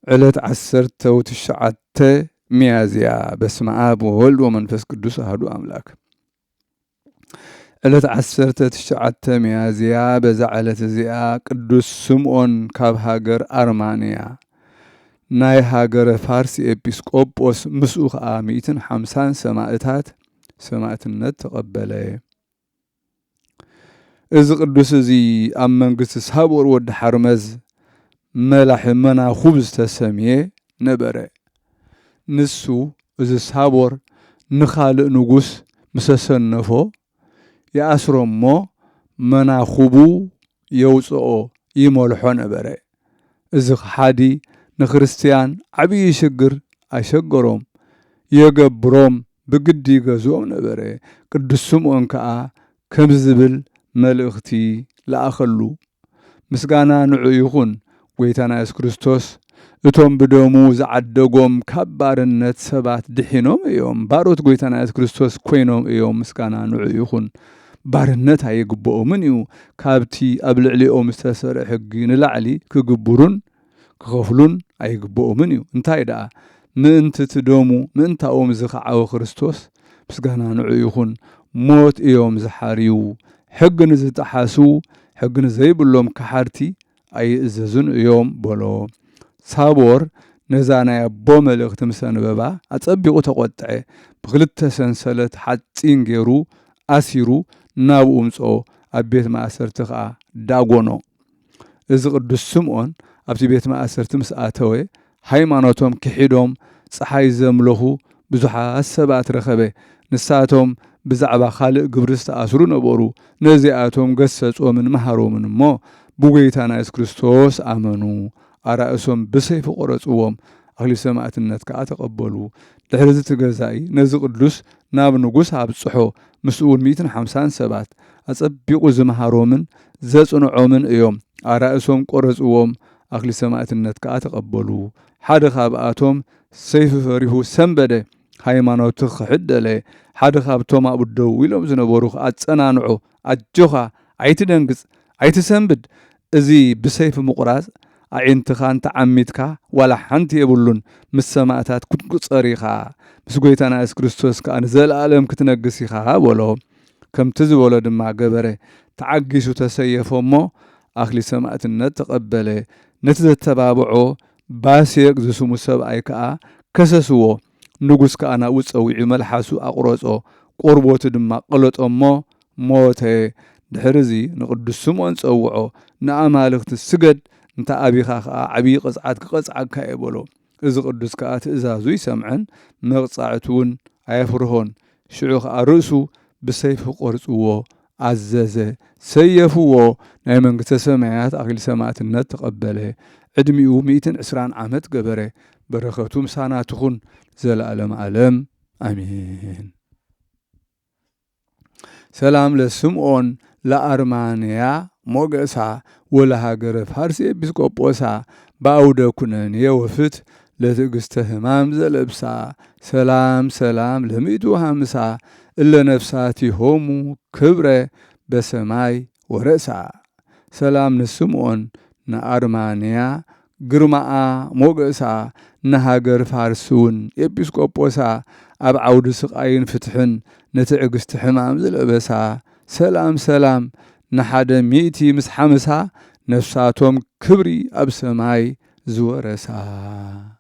ዕለት 19 ሚያዝያ በስመ አብ ወወልድ ወመንፈስ ቅዱስ አሐዱ አምላክ። ዕለት 19 ሚያዝያ በዛ ዕለት እዚኣ ቅዱስ ስምዖን ካብ ሃገር አርማንያ ናይ ሃገረ ፋርስ ኤጲስቆጶስ ምስኡ ከዓ 150 ሰማዕታት ሰማዕትነት ተቀበለ። እዚ ቅዱስ እዚ ኣብ መንግስቲ ሳቦር ወዲ ሓርመዝ መላሕ መናኹብ ዝተሰምየ ነበረ። ንሱ እዚ ሳቦር ንኻልእ ንጉስ ምሰሰነፎ የአስሮሞ መናኹቡ የውፅኦ ይመልሖ ነበረ። እዚ ሓዲ ንክርስቲያን ዓብይ ሽግር ኣሸገሮም የገብሮም ብግዲ ገዝኦም ነበረ። ቅዱስ ስምዖን ከዓ ከም ዝብል መልእኽቲ ለኣኸሉ ምስጋና ንዑ ይኹን ጎይታና ኢየሱስ ክርስቶስ እቶም ብደሙ ዝዓደጎም ካብ ባርነት ሰባት ድሒኖም እዮም። ባሮት ጎይታና ኢየሱስ ክርስቶስ ኮይኖም እዮም። ምስጋና ንዑ ይኹን። ባርነት ኣይግብኦምን እዩ። ካብቲ ኣብ ልዕሊኦም ዝተሰርዐ ሕጊ ንላዕሊ ክግብሩን ክኸፍሉን ኣይግብኦምን እዩ። እንታይ ደኣ ምእንቲ ትደሙ ምእንታኦም ዝኸዓወ ክርስቶስ ምስጋና ንዑ ይኹን። ሞት እዮም ዝሓርዩ ሕጊ ንዝጠሓሱ ሕጊ ንዘይብሎም ካሓርቲ ኣይእዘዙን እዮም በሎ። ሳቦር ነዛ ናይ ኣቦ መልእኽቲ ምስ ኣነበባ ኣጸቢቑ ተቆጥዐ። ብክልተ ሰንሰለት ሓፂን ገይሩ ኣሲሩ ናብኡ ምፅኦ። ኣብ ቤት ማእሰርቲ ከዓ ዳጎኖ። እዚ ቅዱስ ስምዖን ኣብቲ ቤት ማእሰርቲ ምስ ኣተወ ሃይማኖቶም ክሒዶም ፀሓይ ዘምለኹ ብዙሓት ሰባት ረኸበ። ንሳቶም ብዛዕባ ካልእ ግብሪ ዝተኣስሩ ነበሩ። ነዚኣቶም ገሰጾምን መሃሮምን እሞ ብጎይታና ኢየሱስ ክርስቶስ ኣመኑ። ኣራእሶም ብሰይፊ ቆረፅዎም። ኣክሊል ሰማዕትነት ከዓ ተቐበሉ። ድሕሪ እዚ ትገዛኢ ነዚ ቅዱስ ናብ ንጉስ ኣብፅሖ። ምስኡ 150 ሰባት ኣጸቢቑ ዝመሃሮምን ዘጽንዖምን እዮም። ኣራእሶም ቆረፅዎም። ኣክሊል ሰማዕትነት ከዓ ተቐበሉ። ሓደ ካብኣቶም ሰይፊ ፈሪሁ ሰንበደ። ሃይማኖቱ ክሕደለ ሓደ ካብቶም ኣብኡ ደው ኢሎም ዝነበሩ ኣጸናንዖ ኣጆኻ ኣይትደንግጽ ኣይትሰንብድ እዚ ብሰይፊ ምቁራጽ ኣዒንትኻ እንተዓሚትካ ዋላ ሓንቲ የብሉን ምስ ሰማዕታት ክትቁፀር ኢኻ ምስ ጎይታና ኢየሱስ ክርስቶስ ከዓ ንዘለኣለም ክትነግስ ኢኻ በሎ። ከምቲ ዝበሎ ድማ ገበረ። ተዓጊሱ ተሰየፎ እሞ ኣክሊል ሰማዕትነት ተቐበለ። ነቲ ዘተባብዖ ባስየቅ ዝስሙ ሰብኣይ ከዓ ከሰስዎ። ንጉስ ከዓ ናብኡ ፀዊዑ መልሓሱ ኣቁረጾ። ቆርቦቱ ድማ ቀለጦ እሞ ሞተ። ድሕሪዚ ንቅዱስ ስምዖን ፀውዖ። ንኣማልክቲ ስገድ እንታ ኣቢኻ ከዓ ዓብይ ቅፅዓት ክቐፅዓካ የበሎ። እዚ ቅዱስ ከዓ ትእዛዙ ይሰምዐን መቕፃዕቱ እውን ኣየፍርሆን። ሽዑ ከዓ ርእሱ ብሰይፊ ቆርፅዎ ኣዘዘ። ሰየፍዎ። ናይ መንግስተ ሰማያት ኣክሊል ሰማዕትነት ተቐበለ። ዕድሚኡ 120 ዓመት ገበረ። በረኸቱ ምሳና ትኹን ዘለዓለም ዓለም ኣሜን። ሰላም ለስምዖን ለአርማንያ ሞገሳ ወለሃገረ ፋርስ ኤጲስቆጶሳ በአውደ ኩነኔ ወፍት ለትዕግስተ ሕማም ዘለብሳ ሰላም ሰላም ለ150 እለ ነፍሳቲሆሙ ክብረ በሰማይ ወረሳ። ሰላም ንስምዖን ንአርማንያ ግርማኣ ሞገሳ ንሃገር ፋርስውን ኤጲስቆጶሳ ኣብ ዓውዲ ስቃይን ፍትሕን ንትዕግስቲ ሕማም ዝለበሳ ሰላም ሰላም ንሓደ 100 ምስ ሓምሳ ነፍሳቶም ክብሪ ኣብ ሰማይ ዝወረሳ።